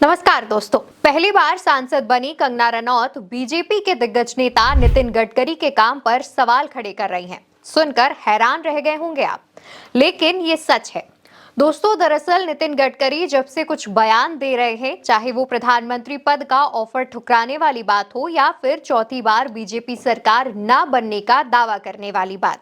नमस्कार दोस्तों, पहली बार सांसद बनी कंगना रनौत बीजेपी के दिग्गज नेता नितिन गडकरी के काम पर सवाल खड़े कर रही हैं। सुनकर हैरान रह गए होंगे आप, लेकिन ये सच है। दोस्तों, दरअसल नितिन गडकरी जब से कुछ बयान दे रहे हैं, चाहे वो प्रधानमंत्री पद का ऑफर ठुकराने वाली बात हो या फिर चौथी बार बीजेपी सरकार न बनने का दावा करने वाली बात,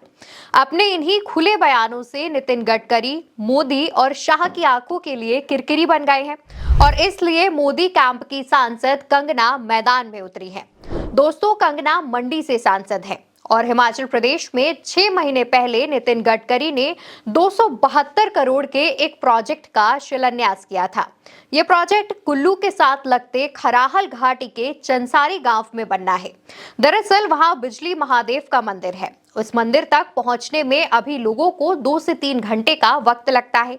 अपने इन्हीं खुले बयानों से नितिन गडकरी मोदी और शाह की आंखों के लिए किरकिरी बन गए हैं और इसलिए मोदी कैंप की सांसद कंगना मैदान में उतरी है। दोस्तों, कंगना मंडी से सांसद है और हिमाचल प्रदेश में 6 महीने पहले नितिन गडकरी ने 272 करोड़ के एक प्रोजेक्ट का शिलान्यास किया था। ये प्रोजेक्ट कुल्लू के साथ लगते खराहल घाटी के चंसारी गांव में बनना है। दरअसल वहां बिजली महादेव का मंदिर है। उस मंदिर तक पहुंचने में अभी लोगों को 2 से 3 घंटे का वक्त लगता है,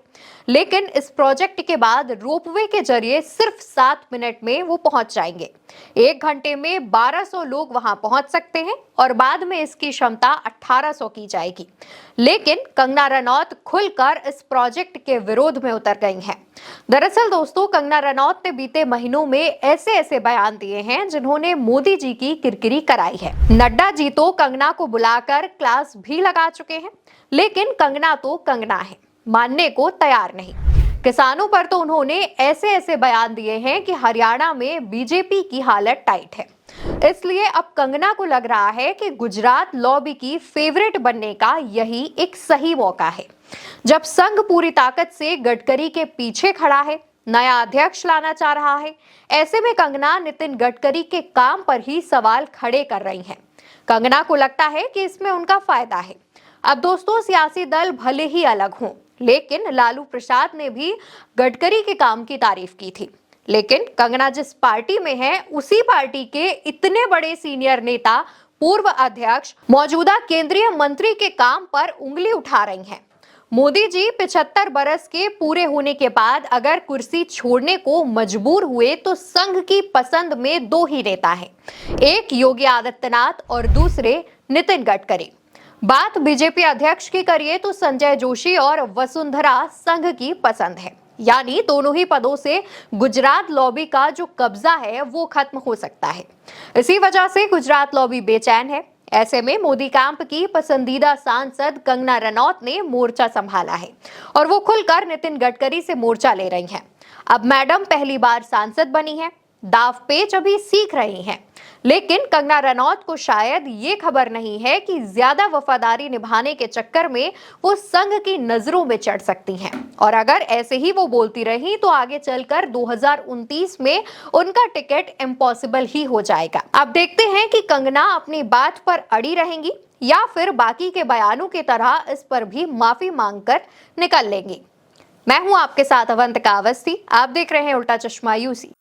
लेकिन इस प्रोजेक्ट के बाद रोपवे के जरिए सिर्फ 7 मिनट में वो पहुंच जाएंगे। 1 घंटे में 1200 लोग वहां पहुंच सकते हैं और बाद में इसकी क्षमता 1800 की जाएगी। लेकिन कंगना रनौत खुलकर इस प्रोजेक्ट के विरोध में उतर गई हैं। दरअसल दोस्तों, कंगना रनौत ने बीते महीनों में ऐसे बयान दिए हैं जिन्होंने मोदी जी की किरकिरी कराई है। नड्डा जी तो कंगना को बुलाकर क्लास भी लगा चुके हैं, लेकिन कंगना तो कंगना है, मानने को तैयार नहीं। किसानों पर तो उन्होंने ऐसे बयान दिए हैं कि हरियाणा में बीजेपी की हालत टाइट है। इसलिए अब कंगना को लग रहा है कि गुजरात लॉबी की फेवरेट बनने का यही एक सही मौका है। जब संघ पूरी ताकत से गडकरी के पीछे खड़ा है, नया अध्यक्ष लाना चाह रहा है, ऐसे में कंगना नितिन गडकरी के काम पर ही सवाल खड़े कर रही हैं। कंगना को लगता है कि इसमें उनका फायदा है। अब दोस्तों, सियासी दल भले ही अलग हों, लेकिन लालू प्रसाद ने भी गडकरी के काम की तारीफ की थी। लेकिन कंगना जिस पार्टी में है, उसी पार्टी के इतने बड़े सीनियर नेता, पूर्व अध्यक्ष, मौजूदा केंद्रीय मंत्री के काम पर उंगली उठा रही हैं। मोदी जी 75 बरस के पूरे होने के बाद अगर कुर्सी छोड़ने को मजबूर हुए तो संघ की पसंद में 2 ही नेता हैं, एक योगी आदित्यनाथ और दूसरे नितिन गडकरी। बात बीजेपी अध्यक्ष की करिए तो संजय जोशी और वसुंधरा संघ की पसंद है, यानी दोनों ही पदों से गुजरात लॉबी का जो कब्जा है वो खत्म हो सकता है। इसी वजह से गुजरात लॉबी बेचैन है। ऐसे में मोदी कैंप की पसंदीदा सांसद कंगना रनौत ने मोर्चा संभाला है और वो खुलकर नितिन गडकरी से मोर्चा ले रही हैं। अब मैडम पहली बार सांसद बनी है, दाव पेच अभी सीख रही हैं, लेकिन कंगना रनौत को शायद ये खबर नहीं है कि ज्यादा वफादारी निभाने के चक्कर में वो संघ की नजरों में चढ़ सकती हैं और अगर ऐसे ही वो बोलती रही तो आगे चलकर 2029 में उनका टिकट इम्पॉसिबल ही हो जाएगा। अब देखते हैं कि कंगना अपनी बात पर अड़ी रहेंगी या फिर बाकी के बयानों की तरह इस पर भी माफी मांगकर निकल लेंगी। मैं हूं आपके साथ अवंतिका अवस्थी, आप देख रहे हैं उल्टा चश्मा यूसी।